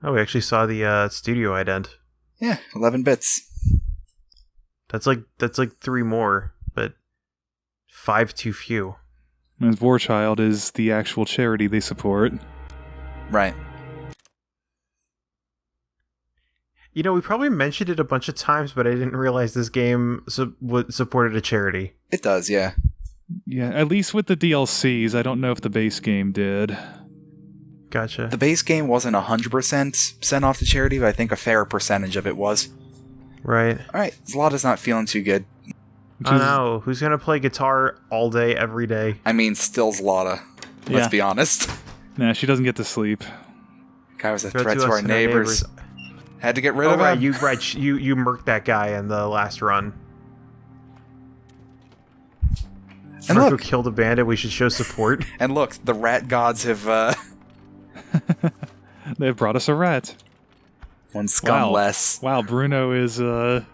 Oh, we actually saw the studio ident. Yeah, 11 bits. That's like 3 more, but 5 too few. And Warchild is the actual charity they support. Right. You know, we probably mentioned it a bunch of times, but I didn't realize this game supported a charity. It does, yeah. Yeah, at least with the DLCs. I don't know if the base game did. Gotcha. The base game wasn't 100% sent off to charity, but I think a fair percentage of it was. Right. Alright, Zlata's not feeling too good. I know. Who's going to play guitar all day, every day? I mean, still Zlata. Let's be honest. Nah, she doesn't get to sleep. Guy was a threat to our neighbors. Had to get rid of him. You murked that guy in the last run. And Marco look, killed a bandit. We should show support. And look, the rat gods have They've brought us a rat. one scum less. Wow, Bruno is I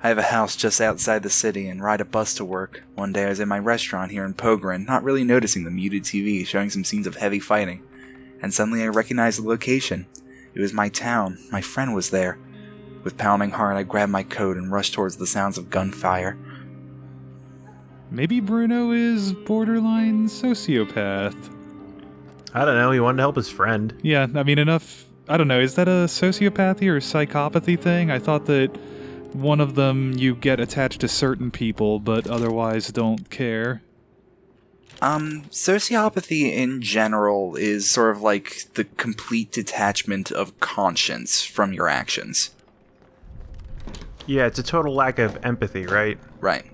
have a house just outside the city and ride a bus to work. One day I was in my restaurant here in Pogren, not really noticing the muted TV showing some scenes of heavy fighting. And suddenly I recognized the location. It was my town. My friend was there. With pounding heart, I grabbed my coat and rushed towards the sounds of gunfire. maybe Bruno is borderline sociopath. I don't know. He wanted to help his friend. Yeah, I mean, enough. I don't know. Is that a sociopathy or a psychopathy thing? I thought that one of them you get attached to certain people, but otherwise don't care. Sociopathy in general is sort of like the complete detachment of conscience from your actions. Yeah, it's a total lack of empathy, right? Right.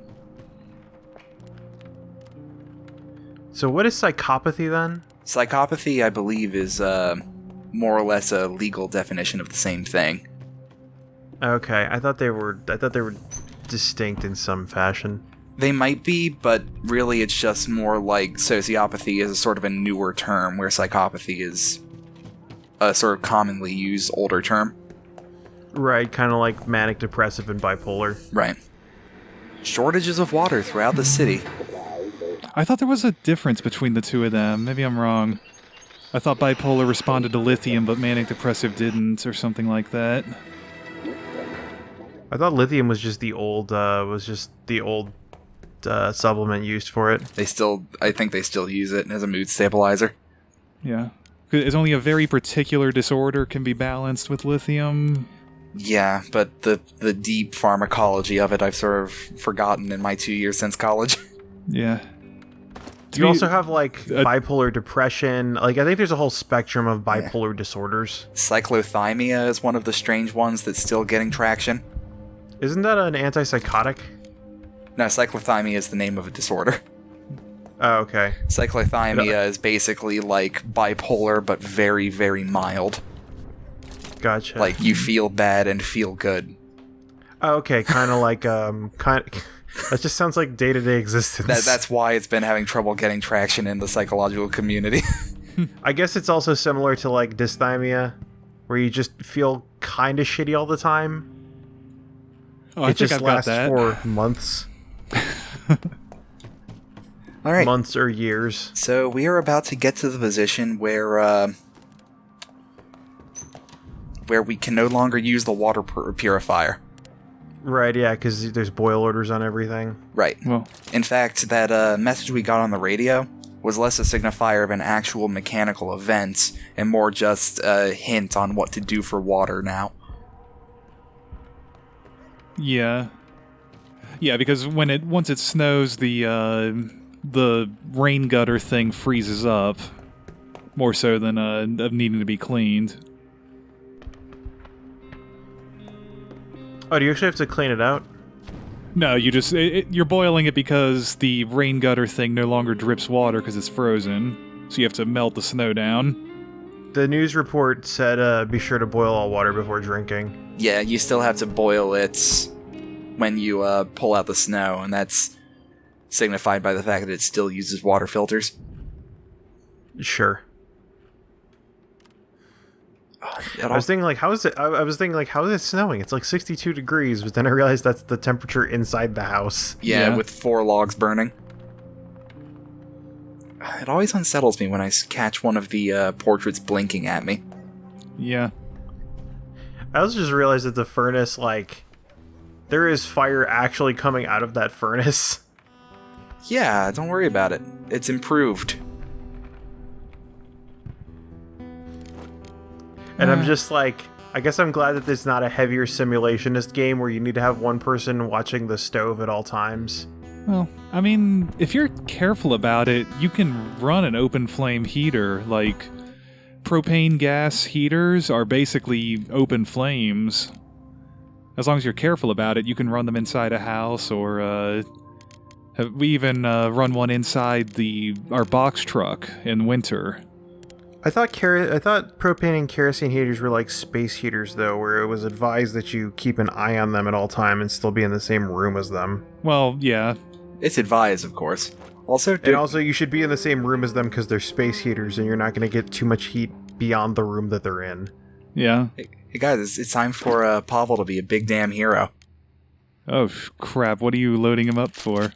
So what is psychopathy then? Psychopathy, I believe, is more or less a legal definition of the same thing. Okay, I thought they were distinct in some fashion. They might be, but really it's just more like sociopathy is a sort of a newer term, where psychopathy is a sort of commonly used older term. Right, kind of like manic depressive and bipolar. Right. Shortages of water throughout the city. I thought there was a difference between the two of them. Maybe I'm wrong. I thought bipolar responded to lithium, but manic depressive didn't, or something like that. I thought lithium was just the old supplement used for it. I think they still use it as a mood stabilizer. Yeah. It's only a very particular disorder can be balanced with lithium. Yeah, but the deep pharmacology of it I've sort of forgotten in my 2 years since college. Yeah. You also have, like, bipolar depression. Like, I think there's a whole spectrum of bipolar disorders. Cyclothymia is one of the strange ones that's still getting traction. Isn't that an antipsychotic? No, cyclothymia is the name of a disorder. Oh, okay. Cyclothymia is basically like bipolar, but very, very mild. Gotcha. Like, you feel bad and feel good. Oh, okay, kind of like, that just sounds like day-to-day existence. That's why it's been having trouble getting traction in the psychological community. I guess it's also similar to, like, dysthymia, where you just feel kind of shitty all the time. Oh, I think I've got It that. just lasts for months. All right. Months or years. So we are about to get to the position where we can no longer use the water purifier. Right, yeah, because there's boil orders on everything. Right. Well, in fact, that message we got on the radio was less a signifier of an actual mechanical event and more just a hint on what to do for water now. yeah. Yeah, because once it snows, the rain gutter thing freezes up more so than of needing to be cleaned. Oh, do you actually have to clean it out? No, you just you're boiling it because the rain gutter thing no longer drips water because it's frozen. So you have to melt the snow down. The news report said be sure to boil all water before drinking. Yeah, you still have to boil it when you pull out the snow, and that's signified by the fact that it still uses water filters. Sure. I was thinking, like, how is it? I was thinking, like, how is it snowing? It's like 62 degrees, but then I realized that's the temperature inside the house. Yeah, with 4 logs burning. It always unsettles me when I catch one of the portraits blinking at me. Yeah. I also just realized that the furnace, like, there is fire actually coming out of that furnace. Yeah, don't worry about it. It's improved. And I'm just like, I guess I'm glad that there's not a heavier simulationist game where you need to have one person watching the stove at all times. Well, I mean, if you're careful about it, you can run an open flame heater. Like, propane gas heaters are basically open flames. As long as you're careful about it, you can run them inside a house, or we even run one inside our box truck in winter. I thought propane and kerosene heaters were like space heaters, though, where it was advised that you keep an eye on them at all time and still be in the same room as them. Well, yeah. It's advised, of course. Also, you should be in the same room as them because they're space heaters, and you're not going to get too much heat beyond the room that they're in. Yeah. Hey guys, it's time for Pavel to be a big damn hero. Oh, crap. What are you loading him up for?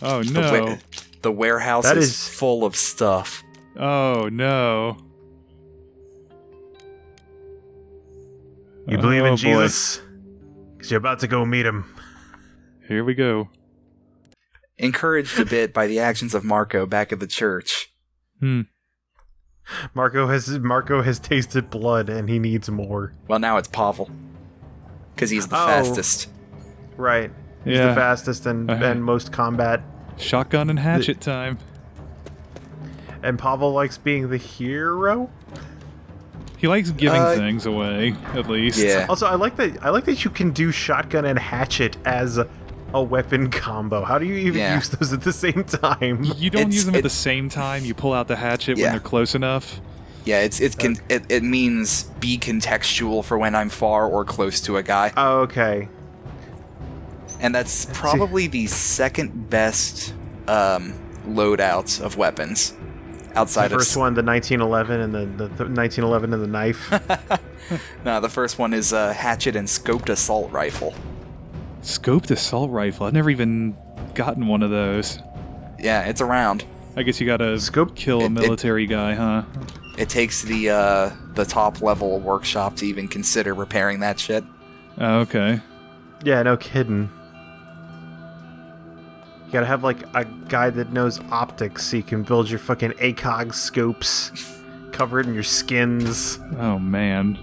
Oh, no. The warehouse is full of stuff. Oh, no. You believe in Jesus? Because you're about to go meet him. Here we go. Encouraged a bit by the actions of Marco back at the church. Marco has tasted blood and he needs more. Well, now it's Pavel. Because he's the fastest. Right. He's the fastest and most combat. Shotgun and hatchet time. And Pavel likes being the hero? He likes giving things away, at least. Yeah. Also, I like that you can do shotgun and hatchet as a weapon combo. How do you even use those at the same time? You don't use them at the same time. You pull out the hatchet when they're close enough. Yeah, it means be contextual for when I'm far or close to a guy. Oh, okay. And that's probably the second best loadout of weapons. Outside the first one, the 1911 and the 1911 and the knife. No, the first one is hatchet and scoped assault rifle. Scoped assault rifle? I've never even gotten one of those. Yeah, it's around. I guess you gotta kill a military guy, huh? It takes the top level workshop to even consider repairing that shit. Oh, okay. Yeah, no kidding. You gotta have, like, a guy that knows optics so you can build your fucking ACOG scopes covered in your skins. Oh, man.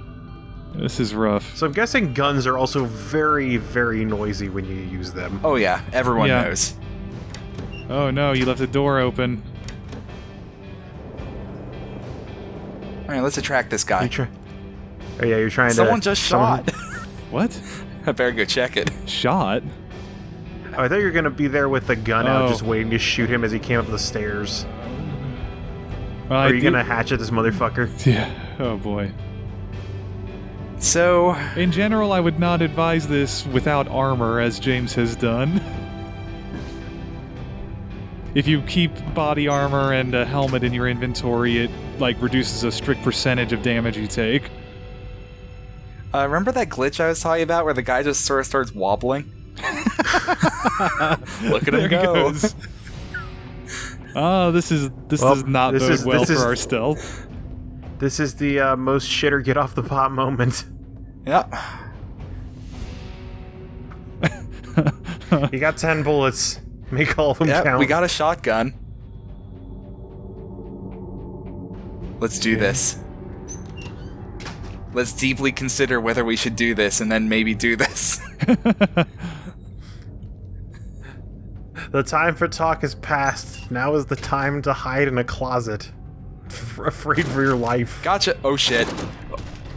This is rough. So I'm guessing guns are also very, very noisy when you use them. Oh, yeah. Everyone knows. Oh, no. You left the door open. Alright, let's attract this guy. You're trying Someone just shot. What? I better go check it. Shot? Oh, I thought you were going to be there with the gun out just waiting to shoot him as he came up the stairs. Well, are you going to hatchet this motherfucker? Yeah. Oh, boy. So... in general, I would not advise this without armor, as James has done. If you keep body armor and a helmet in your inventory, it, like, reduces a strict percentage of damage you take. Remember that glitch I was talking about where the guy just sort of starts wobbling? Look at him go. Oh, this does not bode well for our stealth. This is the most shit or get off the pot moment. Yep. You got 10 bullets. Make all of them count. We got a shotgun. Let's do this. Let's deeply consider whether we should do this and then maybe do this. The time for talk is past. Now is the time to hide in a closet. Afraid for your life. Gotcha. Oh, shit.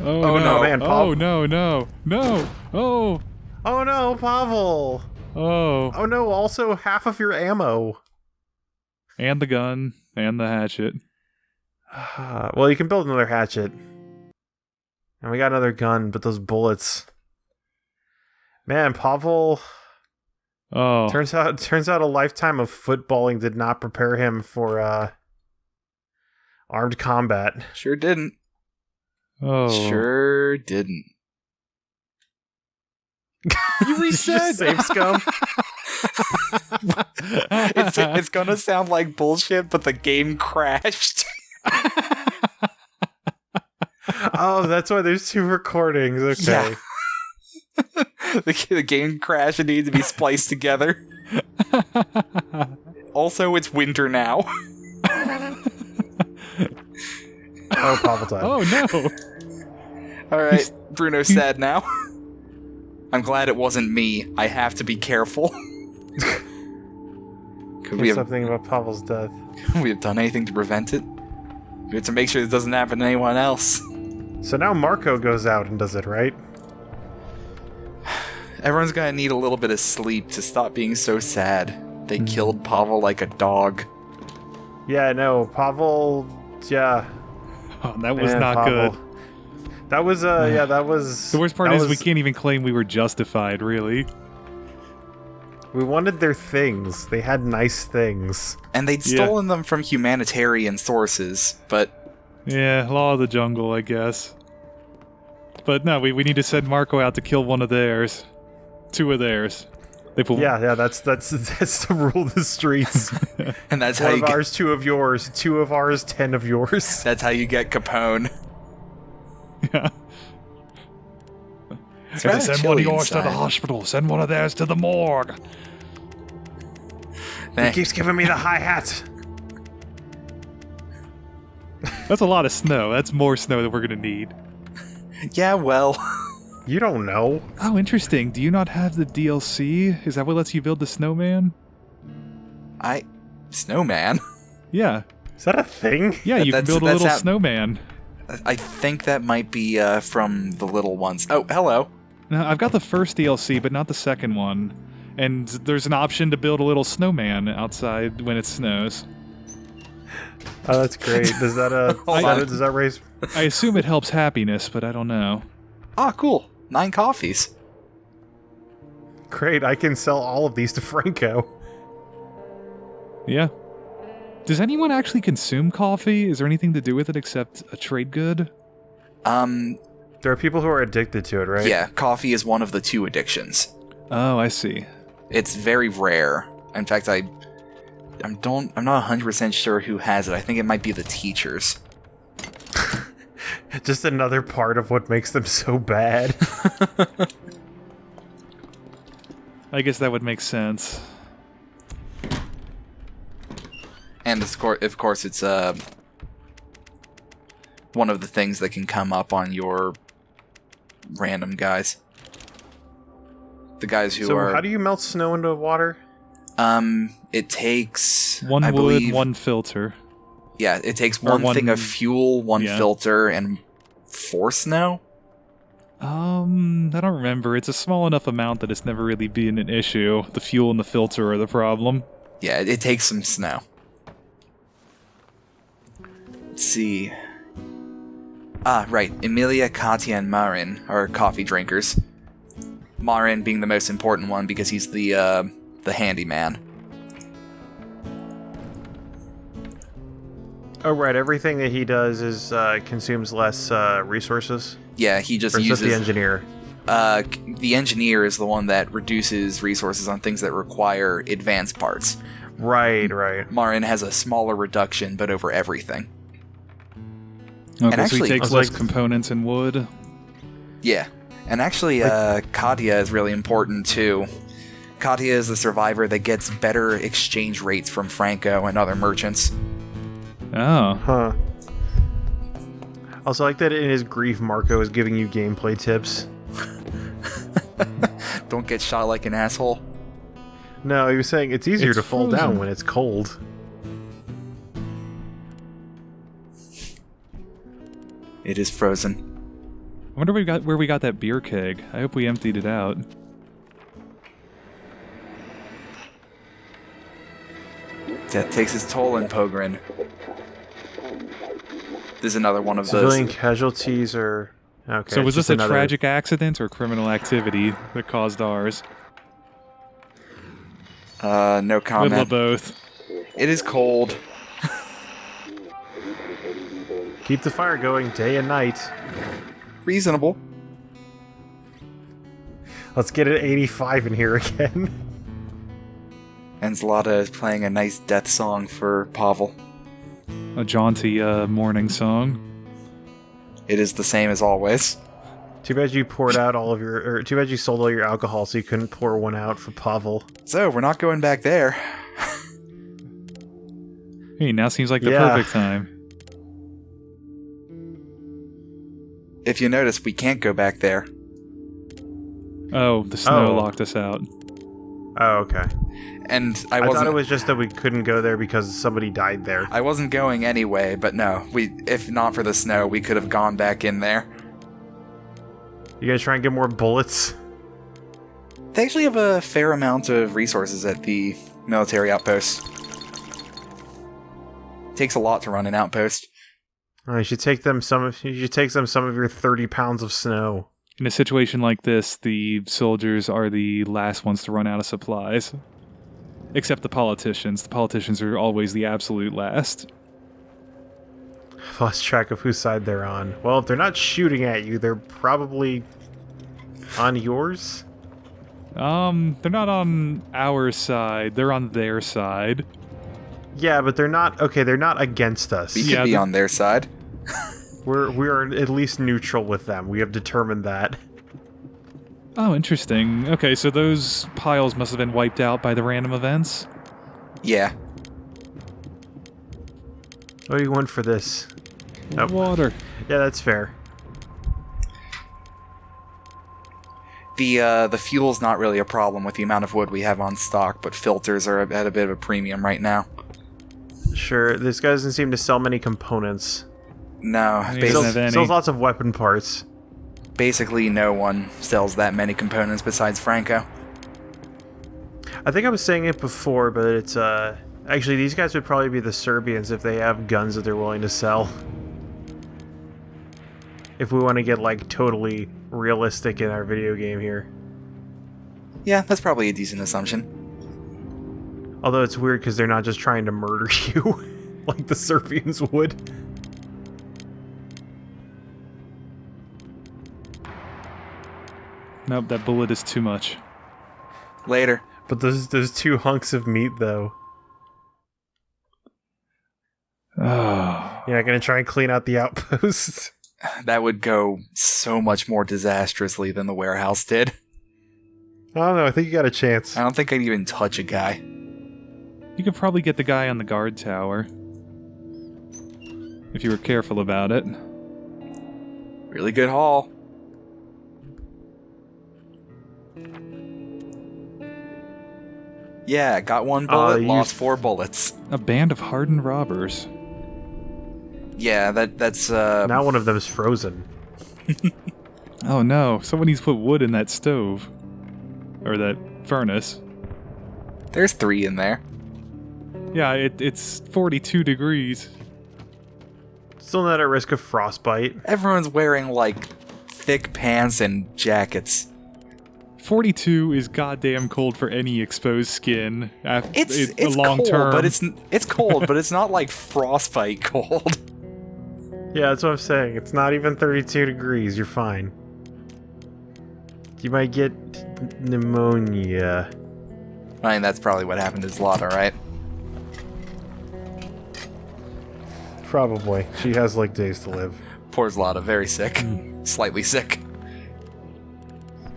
Oh no. Man, oh, no. No. Oh. Oh, no, Pavel. Oh. Oh, no, also half of your ammo. And the gun. And the hatchet. Well, you can build another hatchet. And we got another gun, but those bullets... Man, Pavel... Oh. Turns out a lifetime of footballing did not prepare him for armed combat. Sure didn't. Oh. Sure didn't. You reset. Save scum. It's gonna sound like bullshit, but the game crashed. Oh, that's why there's 2 recordings. Okay. Yeah. The game crashed and needed to be spliced together. Also, it's winter now. Oh, Pavel died. Oh no! Alright, Bruno's sad now. I'm glad it wasn't me. I have to be careful. Could we Here's have, something about Pavel's death. we have done anything to prevent it? We have to make sure this doesn't happen to anyone else. So now Marco goes out and does it, right? Everyone's gonna need a little bit of sleep to stop being so sad. They killed Pavel like a dog. Yeah, no, Pavel. Yeah. Oh, that was Man, not Pavel. good. That was, yeah, that was... The worst part that is we was- can't even claim we were justified, really. We wanted their things. They had nice things. And they'd Yeah. stolen them from humanitarian sources, but Yeah, law of the jungle, I guess. But no, we need to send Marco out to kill one of theirs. 2 of theirs. They put Yeah, that's the rule of the streets. and that's how 1 you of get, ours, 2 of yours. 2 of ours, 10 of yours. that's how you get Capone. Yeah. It's If they rather send one of chilly yours to the inside. hospital, send one of theirs to the morgue. He keeps giving me the hi-hat. That's a lot of snow. That's more snow than we're gonna need. Yeah, well, You don't know. Oh, interesting. Do you not have the DLC? Is that what lets you build the snowman? Snowman? Yeah. Is that a thing? Yeah, you can That's- build a that's little how- snowman. I think that might be from the little ones. Oh, hello. No, I've got the first DLC, but not the second one. And there's an option to build a little snowman outside when it snows. Oh, that's great. Does that Hold on. does that raise? I assume it helps happiness, but I don't know. Ah, cool. 9 coffees. Great, I can sell all of these to Franco. Yeah. Does anyone actually consume coffee? Is there anything to do with it except a trade good? There are people who are addicted to it, right? Yeah, coffee is one of the 2 addictions. Oh, I see. It's very rare. In fact, I'm not 100% sure who has it. I think it might be the teachers. Just another part of what makes them so bad. I guess that would make sense. And of course, it's one of the things that can come up on your random guys. The guys who So are. how do you melt snow into water? It takes One I wood, believe, one filter. Yeah, it takes or one thing one- of fuel, one yeah. filter, and 4 snow. I don't remember. It's a small enough amount that it's never really been an issue. The fuel and the filter are the problem. Yeah, it takes some snow. Let's see. Ah, right. Emilia, Katya, and Marin are coffee drinkers. Marin being the most important one because he's the handyman. Oh, right. Everything that he does is consumes less resources. Yeah, he just Or is that uses. the engineer? The engineer is the one that reduces resources on things that require advanced parts. Right, right. Marin has a smaller reduction, but over everything. Okay, so actually- he I takes was less like- components and wood. Yeah. And actually, Katya is really important too. Katya is the survivor that gets better exchange rates from Franco and other merchants. Oh. Huh. Also, I like that in his grief, Marco is giving you gameplay tips. Don't get shot like an asshole. No, he was saying it's easier It's to fall frozen. down when it's cold. It is frozen. I wonder where we got that beer keg. I hope we emptied it out. Death takes its toll in Pogren. There's another one of Civilian those. casualties are... Okay, So was just this a another- tragic accident or criminal activity that caused ours? No Middle comment. of both. It is cold. Keep the fire going day and night. Reasonable. Let's get it 85 in here again. And Zlata is playing a nice death song for Pavel. A jaunty morning song. It is the same as always. Too bad you poured out all of your... Or too bad you sold all your alcohol so you couldn't pour one out for Pavel. So, we're not going back there. Hey, now seems like the perfect time. If you notice, we can't go back there. Oh, the snow locked us out. Oh, okay. And I thought it was just that we couldn't go there because somebody died there. I wasn't going anyway, but no. If not for the snow, we could have gone back in there. You guys try and get more bullets? They actually have a fair amount of resources at the military outpost. Takes a lot to run an outpost. Oh, you should take them some of your 30 pounds of snow. In a situation like this, the soldiers are the last ones to run out of supplies. Except the politicians. The politicians are always the absolute last. I've lost track of whose side they're on. Well, if they're not shooting at you, they're probably on yours? They're not on our side. They're on their side. Yeah, but they're not... Okay, they're not against us. We could be on their side. We are at least neutral with them. We have determined that. Oh, interesting. Okay, so those piles must have been wiped out by the random events? Yeah. What do you want for this? Oh. Water. Yeah, that's fair. The fuel's not really a problem with the amount of wood we have on stock, but filters are at a bit of a premium right now. Sure, this guy doesn't seem to sell many components. No, He doesn't have any. Sells lots of weapon parts. basically no one sells that many components besides Franco. I think I was saying it before, but it's, actually, these guys would probably be the Serbians if they have guns that they're willing to sell. If we want to get, like, totally realistic in our video game here. Yeah, that's probably a decent assumption. Although it's weird because they're not just trying to murder you, like the Serbians would. Nope, that bullet is too much. Later. But those two hunks of meat, though. Oh. You're not going to try and clean out the outposts? That would go so much more disastrously than the warehouse did. I don't know, I think you got a chance. I don't think I'd even touch a guy. You could probably get the guy on the guard tower. If you were careful about it. Really good haul. Yeah, got one bullet, lost 4 bullets. A band of hardened robbers. Yeah, that's Now one of them is frozen. Oh no, someone needs to put wood in that stove. Or that furnace. There's 3 in there. Yeah, it's 42 degrees. Still not at risk of frostbite. Everyone's wearing, like, thick pants and jackets. 42 is goddamn cold for any exposed skin. It's long cold, term. but it's cold, but it's not like frostbite cold. Yeah, that's what I'm saying. It's not even 32 degrees. You're fine. You might get pneumonia. I mean, that's probably what happened to Zlata, right? Probably. She has, like, days to live. Poor Zlata, very sick. Slightly sick.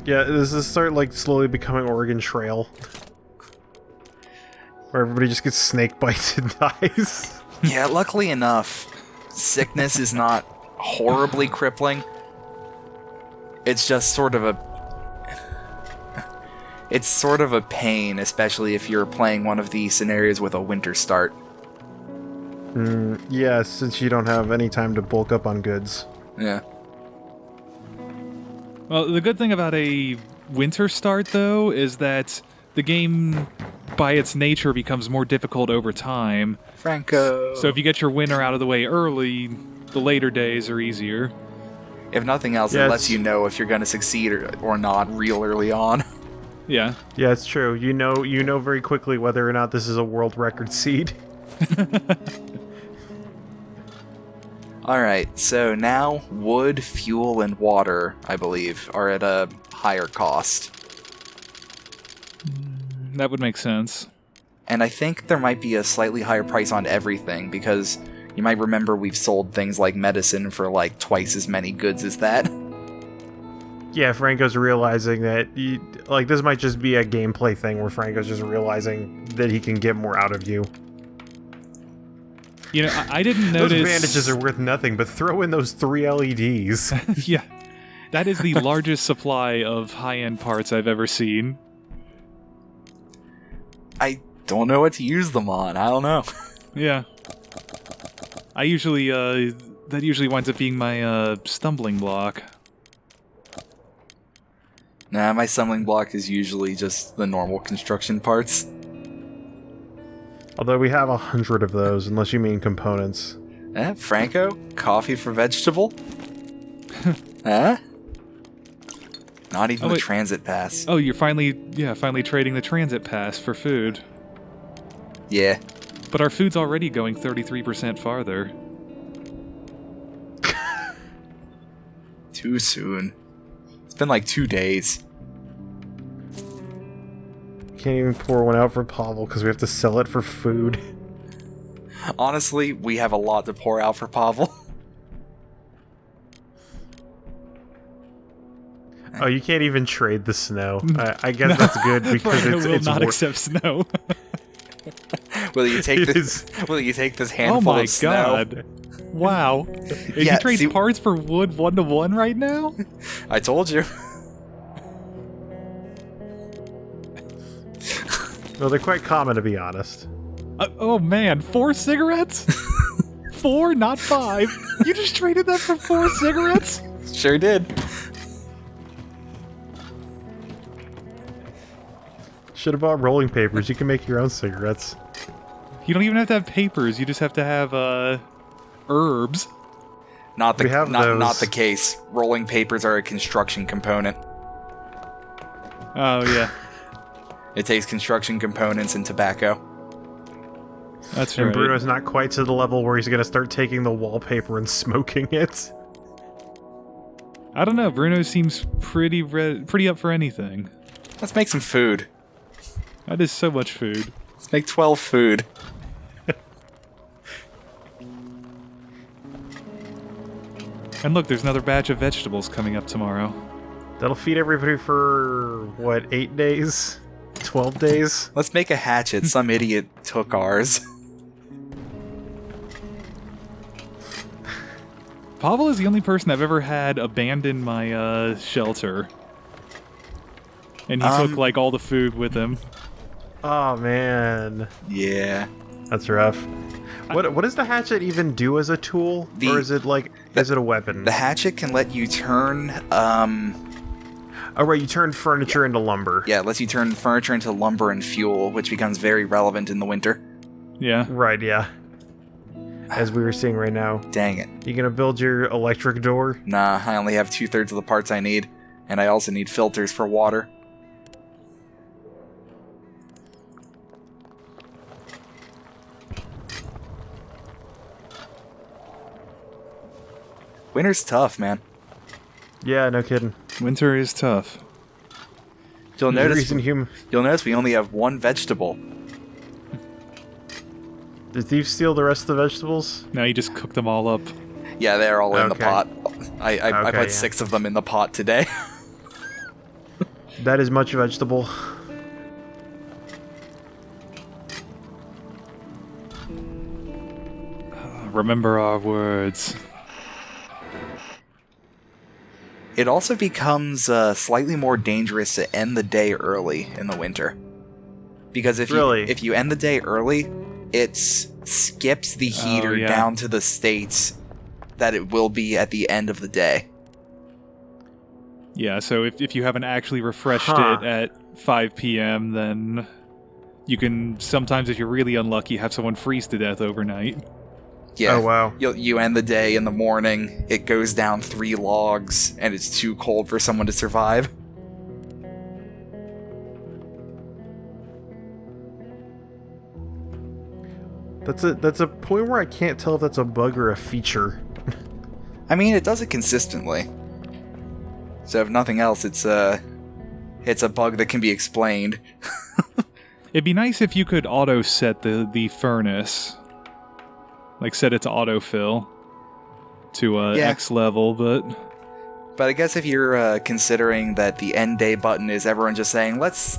Yeah, this is like, slowly becoming Oregon Trail. Where everybody just gets snake bites and dies. Yeah, luckily enough, sickness is not horribly crippling. It's just sort of a... It's sort of a pain, especially if you're playing one of the scenarios with a winter start. Yeah, since you don't have any time to bulk up on goods. Yeah. Well, the good thing about a winter start, though, is that the game, by its nature, becomes more difficult over time. Franco. So if you get your winter out of the way early, the later days are easier. If nothing else, Yeah, it lets you know if you're going to succeed or not real early on. Yeah. Yeah, it's true. You know very quickly whether or not this is a world record seed. Alright, so now wood, fuel, and water, I believe, are at a higher cost. That would make sense. And I think there might be a slightly higher price on everything, because You might remember we've sold things like medicine for like twice as many goods as that. Yeah, Franco's realizing that, this might just be a gameplay thing where Franco's just realizing that he can get more out of you. You know, I didn't notice... Those bandages are worth nothing, but throw in those 3 LEDs. Yeah. That is the largest supply of high-end parts I've ever seen. I don't know what to use them on. I don't know. Yeah. I usually, that usually winds up being my, stumbling block. Nah, my stumbling block is usually just the normal construction parts. Although we have 100 of those, unless you mean components. Franco? Coffee for vegetable? Huh? Not even the transit pass. Oh, you're finally trading the transit pass for food. Yeah. But our food's already going 33% farther. Too soon. It's been like 2 days. Can't even pour one out for Pavel because we have to sell it for food. Honestly, we have a lot to pour out for Pavel. Oh, you can't even trade the snow. I guess that's good because it's not accept snow. Will you take this? Will you take this handful of snow? Oh my god! Wow. If Yeah, you trade parts for wood 1-to-1 right now? I told you. Well, they're quite common, to be honest. Oh man, 4 cigarettes? 4, not 5. You just traded that for 4 cigarettes? Sure did. Should have bought rolling papers. You can make your own cigarettes. You don't even have to have papers. You just have to have herbs. Not We have those. not the case. Rolling papers are a construction component. Oh yeah, It takes construction components and tobacco. that's And right. Bruno's not quite to the level where he's going to start taking the wallpaper and smoking it. I don't know. Bruno seems pretty up for anything. Let's make some food. That is so much food. Let's make 12 food. And look, there's another batch of vegetables coming up tomorrow. That'll feed everybody for, what, 8 days? 12 days? Let's make a hatchet. Some idiot took ours. Pavel is the only person I've ever had abandon my shelter. And he took like all the food with him. Oh, man. Yeah. That's rough. What does the hatchet even do as a tool? Or is it is it a weapon? The hatchet can let you turn, Oh, right, you turn furniture into lumber. yeah, it lets you turn furniture into lumber and fuel, which becomes very relevant in the winter. Yeah. Right, yeah. As we were seeing right now. Dang it. You gonna build your electric door? Nah, I only have 2/3 of the parts I need, and I also need filters for water. Winter's tough, man. Yeah, no kidding. Winter is tough. You'll There's a notice. reason You'll notice we only have one vegetable. Did Thief steal the rest of the vegetables? Now you just cook them all up. Yeah, they're all in the Okay. pot. I Okay, put yeah. 6 of them in the pot today. That is much vegetable. Remember our words. It also becomes slightly more dangerous to end the day early in the winter. Because if you end the day early, it skips the heater yeah. down to the states that it will be at the end of the day. Yeah, so if you haven't actually refreshed Huh. it at 5 p.m., then you can sometimes, if you're really unlucky, have someone freeze to death overnight. Yeah. Oh, wow. You end the day in the morning, it goes down 3 logs, and it's too cold for someone to survive. That's a point where I can't tell if that's a bug or a feature. I mean, it does it consistently. So if nothing else, it's a bug that can be explained. It'd be nice if you could auto-set the furnace. Like set it to autofill to Yeah. X level, but But I guess if you're considering that the end day button is everyone just saying let's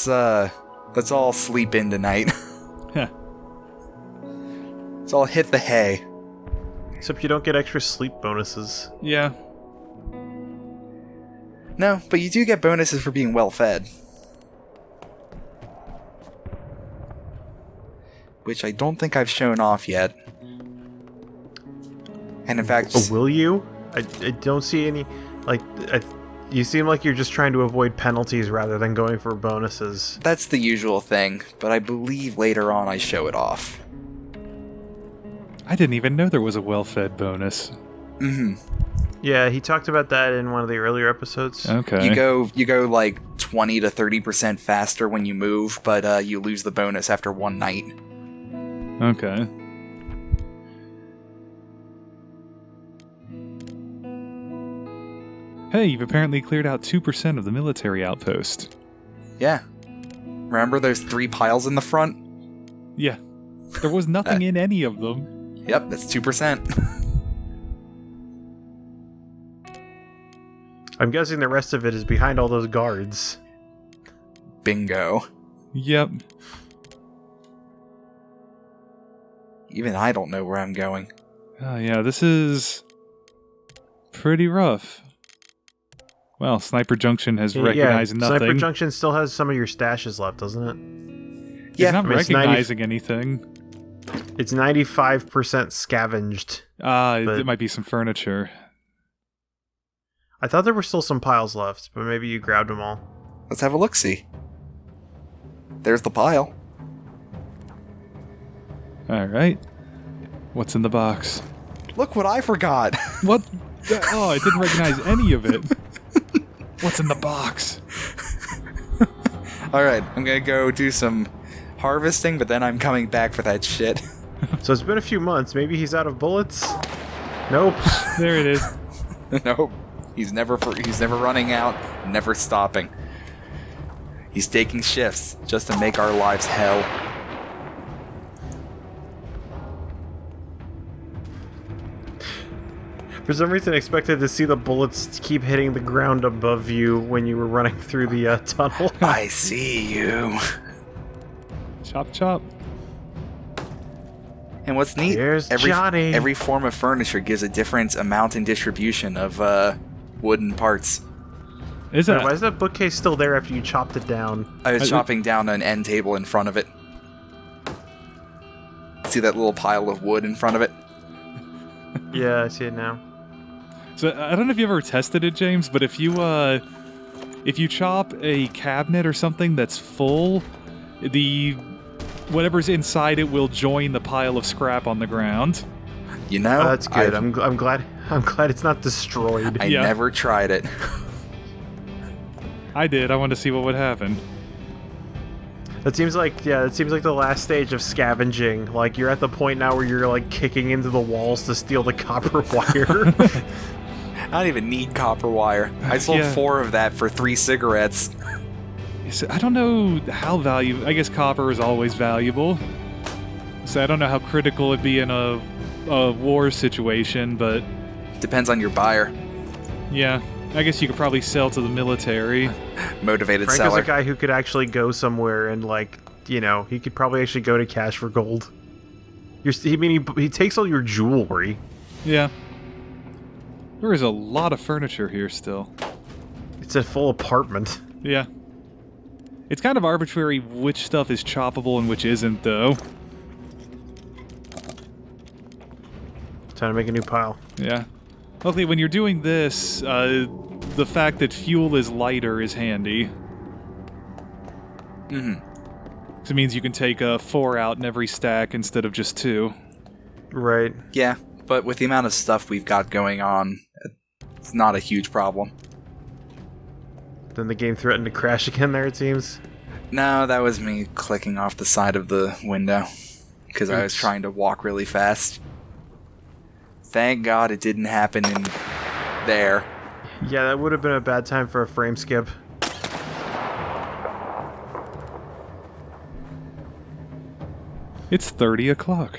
all sleep in tonight. heh. Let's all hit the hay. Except you don't get extra sleep bonuses. Yeah. No, but you do get bonuses for being well fed. Which I don't think I've shown off yet. And in fact, Oh, will you? I don't see any. Like, you seem like you're just trying to avoid penalties rather than going for bonuses. that's the usual thing, but I believe later on I show it off. I didn't even know there was a well-fed bonus. Mm-hmm. Yeah, he talked about that in one of the earlier episodes. Okay. You go like 20 to 30% faster when you move, but you lose the bonus after one night. Okay. Hey, you've apparently cleared out 2% of the military outpost. Yeah. Remember those 3 piles in the front? Yeah. There was nothing in any of them. Yep, that's 2%. I'm guessing the rest of it is behind all those guards. Bingo. Yep. Even I don't know where I'm going. Oh, yeah, this is pretty rough. Well, Sniper Junction has recognized nothing. Sniper Junction still has some of your stashes left, doesn't it? It's not I mean, it's recognizing anything. It's 95% scavenged. But- It might be some furniture. I thought there were still some piles left, but maybe you grabbed them all. Let's have a look-see. There's the pile. Alright. What's in the box? Look what I forgot. What? Oh, I didn't recognize any of it. What's in the box? Alright, I'm gonna go do some harvesting, but then I'm coming back for that shit. So it's been a few months. Maybe he's out of bullets? Nope. There it is. Nope. He's never running out, never stopping. He's taking shifts just to make our lives hell. For some reason, I expected to see the bullets keep hitting the ground above you when you were running through the tunnel. I see you. Chop chop. And what's neat, Here's Johnny. every form of furniture gives a different amount and distribution of wooden parts. Is Why that? is that bookcase still there after you chopped it down? I was I- chopping down an end table in front of it. See that little pile of wood in front of it? Yeah, I see it now. So I don't know if you ever tested it, James, but if you chop a cabinet or something that's full, the whatever's inside it will join the pile of scrap on the ground. You know, Oh, that's good. I've- I'm glad it's not destroyed. I Yeah. never tried it. I did. I wanted to see what would happen. That seems like the last stage of scavenging. Like you're at the point now where you're like kicking into the walls to steal the copper wire. I don't even need copper wire. I sold Yeah. 4 of that for 3 cigarettes. So I don't know how valuable. I guess copper is always valuable. So I don't know how critical it'd be in a war situation, but Depends on your buyer. yeah, I guess you could probably sell to the military. Motivated Frank is seller. a guy who could actually go somewhere and he could probably actually go to cash for gold. He takes all your jewelry. Yeah. There is a lot of furniture here still. It's a full apartment. Yeah. It's kind of arbitrary which stuff is choppable and which isn't, though. Time to make a new pile. Yeah. Luckily, when you're doing this, the fact that fuel is lighter is handy. Mm-hmm. 'Cause it means you can take 4 out in every stack instead of just 2. Right. Yeah, but with the amount of stuff we've got going on, it's not a huge problem. Then the game threatened to crash again there, it seems. No, that was me clicking off the side of the window because I was Oops. trying to walk really fast. Thank God it didn't happen in there. Yeah, that would have been a bad time for a frame skip. It's 30 o'clock.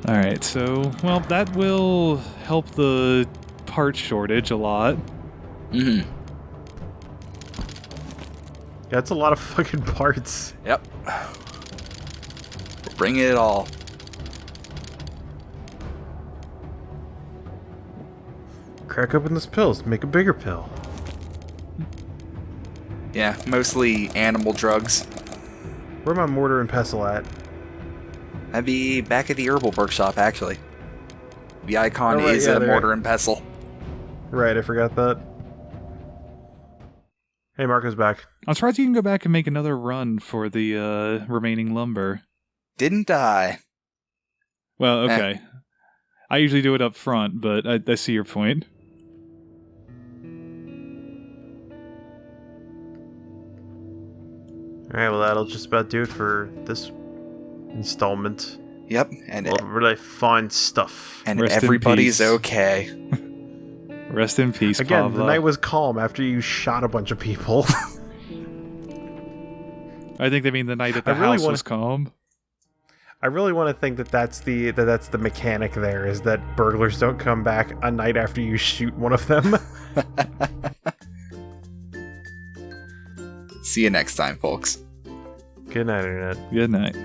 Alright, so, well, that will help the part shortage a lot. Mm-hmm. That's a lot of fucking parts. Yep. Bring it all. Crack open those pills. Make a bigger pill. Yeah, mostly animal drugs. Where my mortar and pestle at? I'd be back at the herbal workshop, actually. The icon is a mortar and pestle. Right, I forgot that. Hey, Marco's back. I'm surprised you can go back and make another run for the remaining lumber. Didn't I? Well, okay. I usually do it up front, but I see your point. Alright, well that'll just about do it for this installment. Yep, and a lot of really fun stuff. And Rest everybody's in peace. okay. Rest in peace, Again, Pavlo. the night was calm after you shot a bunch of people. I think they mean the night at the I really house was calm. I really want to think that that's the mechanic there, is that burglars don't come back a night after you shoot one of them. See you next time, folks. Good night, Internet. Good night.